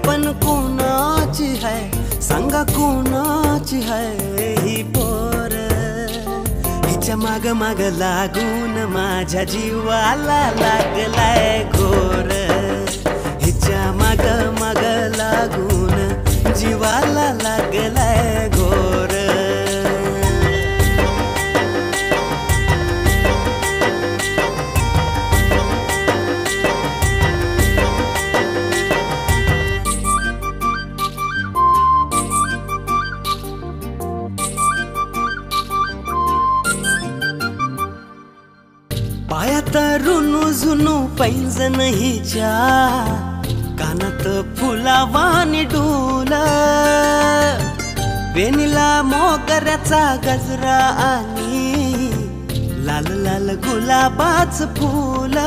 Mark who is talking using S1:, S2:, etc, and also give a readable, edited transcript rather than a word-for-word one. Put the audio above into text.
S1: पण कोणाची है सांगा कोणाची है ही पोर हिच्या माग माग लागून माझ्या जीवाला लागलाय घोर हिच्या माग माग लागून जीवाला लागलाय घोर पायात रुनू झुनू पैंजण हिच्या कानात फुलावानी डोल वेणीला मोगऱ्याचा गजरा आणि लाल लाल गुलाबाच फूल